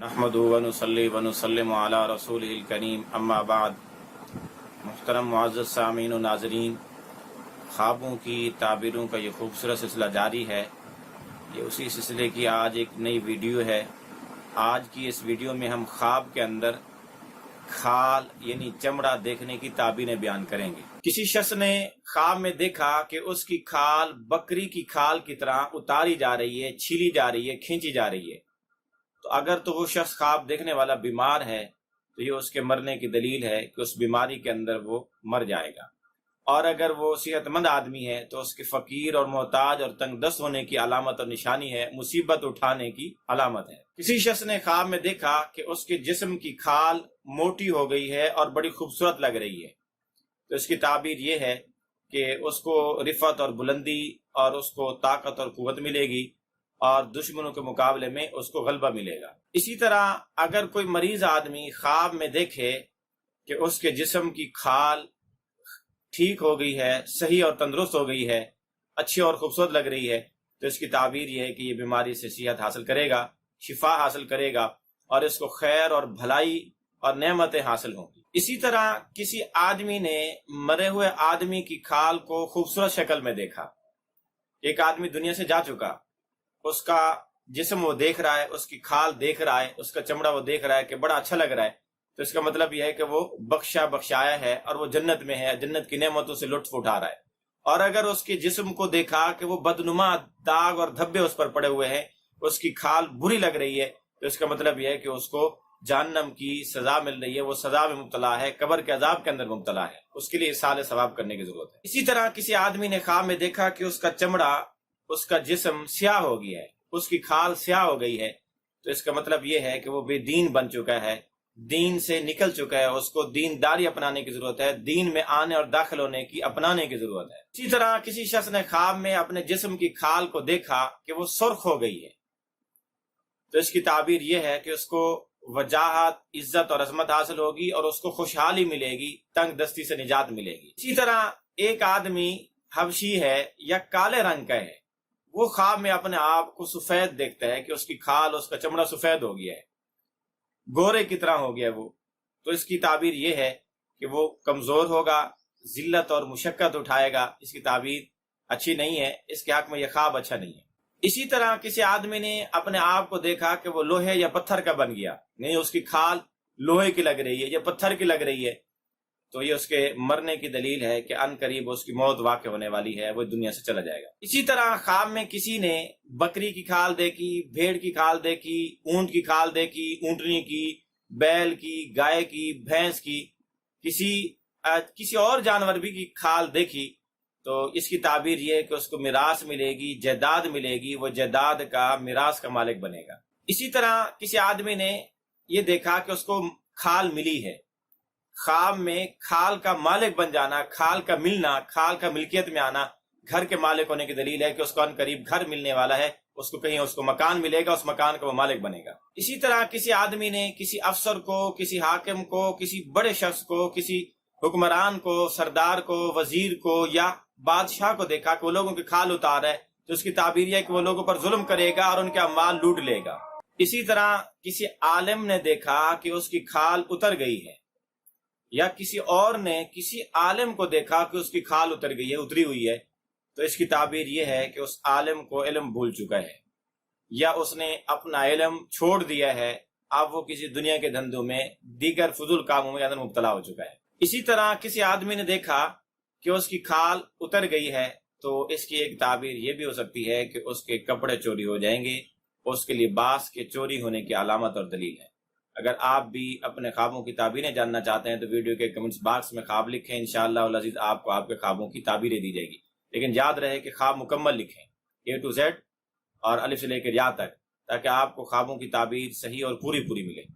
नहमदुहु व नुसल्ली व नुसल्लिमु अला रसूलिहिल करीम अम्मा बाद। मुहतरम मुअज़्ज़ज़ सामीन व नाज़रीन, ख्वाबों की ताबीरों का ये खूबसूरत सिलसिला जारी है। ये उसी सिलसिले की आज एक नई वीडियो है। आज की इस वीडियो में हम ख्वाब के अंदर खाल यानी चमड़ा देखने की ताबीरें बयान करेंगे। किसी शख्स ने ख्वाब में देखा कि उसकी खाल बकरी की खाल की तरह उतारी जा रही है, छीली जा रही है, खींची जा रही है। तो अगर तो वो शख्स ख्वाब देखने वाला बीमार है तो ये उसके मरने की दलील है कि उस बीमारी के अंदर वो मर जाएगा। और अगर वो सेहतमंद आदमी है तो उसके फकीर और मोहताज और तंगदस्त होने की अलामत और निशानी है, मुसीबत उठाने की अलामत है। किसी शख्स ने ख्वाब में देखा कि उसके जिस्म की खाल मोटी हो गई है और बड़ी खूबसूरत लग रही है, तो इसकी ताबीर ये है कि उसको रिफत और बुलंदी और उसको ताकत और कुव्वत मिलेगी और दुश्मनों के मुकाबले में उसको गलबा मिलेगा। इसी तरह अगर कोई मरीज आदमी ख्वाब में देखे कि उसके जिस्म की खाल ठीक हो गई है, सही और तंदुरुस्त हो गई है, अच्छी और खूबसूरत लग रही है, तो इसकी ताबीर यह है कि ये बीमारी से सेहत हासिल करेगा, शिफा हासिल करेगा और इसको खैर और भलाई और नेमतें हासिल होंगी। इसी तरह किसी आदमी ने मरे हुए आदमी की खाल को खूबसूरत शक्ल में देखा। एक आदमी दुनिया से जा चुका, उसका जिस्म वो देख रहा है, उसकी खाल देख रहा है, उसका चमड़ा वो देख रहा है कि बड़ा अच्छा लग रहा है, तो इसका मतलब यह है कि वो बख्शाया है और वो जन्नत में है, जन्नत की नेमतों से लुत्फ उठा रहा है। और अगर उसके जिस्म को देखा कि वो बदनुमा दाग और धब्बे उस पर पड़े हुए हैं, उसकी खाल बुरी लग रही है, तो इसका मतलब यह है कि उसको जहन्नम की सजा मिल रही है, वो सजा में मुब्तला है, कब्र के अजाब के अंदर मुब्तला है, उसके लिए इसाल सवाब करने की जरूरत है। इसी तरह किसी आदमी ने ख्वाब में देखा कि उसका चमड़ा, उसका जिस्म स्याह हो गया है, उसकी खाल स्याह हो गई है, तो इसका मतलब यह है कि वो बेदीन बन चुका है, दीन से निकल चुका है, उसको दीनदारी अपनाने की जरूरत है, दीन में आने और दाखिल होने की अपनाने की जरूरत है। इसी तरह किसी शख्स ने ख्वाब में अपने जिस्म की खाल को देखा कि वो सुर्ख हो गई है, तो इसकी ताबीर यह है कि उसको वजाहत, इज्जत और अजमत हासिल होगी और उसको खुशहाली मिलेगी, तंग दस्ती से निजात मिलेगी। इसी तरह एक आदमी हबशी है या काले रंग का है, वो ख्वाब में अपने आप को सफेद देखता है कि उसकी खाल, उसका चमड़ा सफेद हो गया है, गोरे की तरह हो गया है वो, तो इसकी ताबीर ये है कि वो कमजोर होगा, जिल्लत और मुशक्कत उठाएगा। इसकी ताबीर अच्छी नहीं है, इसके हक में यह ख्वाब अच्छा नहीं है। इसी तरह किसी आदमी ने अपने आप को देखा कि वो लोहे या पत्थर का बन गया, नहीं उसकी खाल लोहे की लग रही है या पत्थर की लग रही है, तो ये उसके मरने की दलील है कि अन करीब उसकी मौत वाक़ होने वाली है, वो दुनिया से चला जाएगा। इसी तरह ख्वाब में किसी ने बकरी की खाल देखी, भेड़ की खाल देखी, ऊंट की खाल देखी, ऊंटनी की, बैल की, गाय की, भैंस की, किसी और जानवर भी की खाल देखी, तो इसकी ताबीर ये है कि उसको मिरास मिलेगी, जायदाद मिलेगी, वो जायदाद का मिरास का मालिक बनेगा। इसी तरह किसी आदमी ने ये देखा कि उसको खाल मिली है। ख्वाब में खाल का मालिक बन जाना, खाल का मिलना, खाल का मिल्कियत में आना घर के मालिक होने की दलील है कि उसको अन करीब घर मिलने वाला है, उसको कहीं उसको मकान मिलेगा, उस मकान का वो मालिक बनेगा। इसी तरह किसी आदमी ने किसी अफसर को, किसी हाकिम को, किसी बड़े शख्स को, किसी हुक्मरान को, सरदार को, वजीर को या बादशाह को देखा कि वो लोगों की खाल उतार है, तो उसकी ताबीर है कि वो लोगों पर जुल्म करेगा और उनका माल लूट लेगा। इसी तरह किसी आलिम ने देखा कि उसकी खाल उतर गई है, या किसी और ने किसी आलिम को देखा कि उसकी खाल उतर गई है, उतरी हुई है, तो इसकी ताबीर यह है कि उस आलिम को इल्म भूल चुका है या उसने अपना इल्म छोड़ दिया है, अब वो किसी दुनिया के धंधों में, दीगर फजूल कामों में अंदर मुब्तला हो चुका है। इसी तरह किसी आदमी ने देखा कि उसकी खाल उतर गई है, तो इसकी एक ताबीर ये भी हो सकती है कि उसके कपड़े चोरी हो जाएंगे, उसके लिबास के चोरी होने की अलामत और दलील है। अगर आप भी अपने ख्वाबों की ताबीरें जानना चाहते हैं तो वीडियो के कमेंट्स बॉक्स में ख्वाब लिखें, इंशाअल्लाह उल अज़ीज़ आपको आपके ख्वाबों की ताबीरें दी जाएगी। लेकिन याद रहे कि ख्वाब मुकम्मल लिखें, A to Z और अलिफ से लेकर या तक, ताकि आपको ख्वाबों की ताबीर सही और पूरी मिले।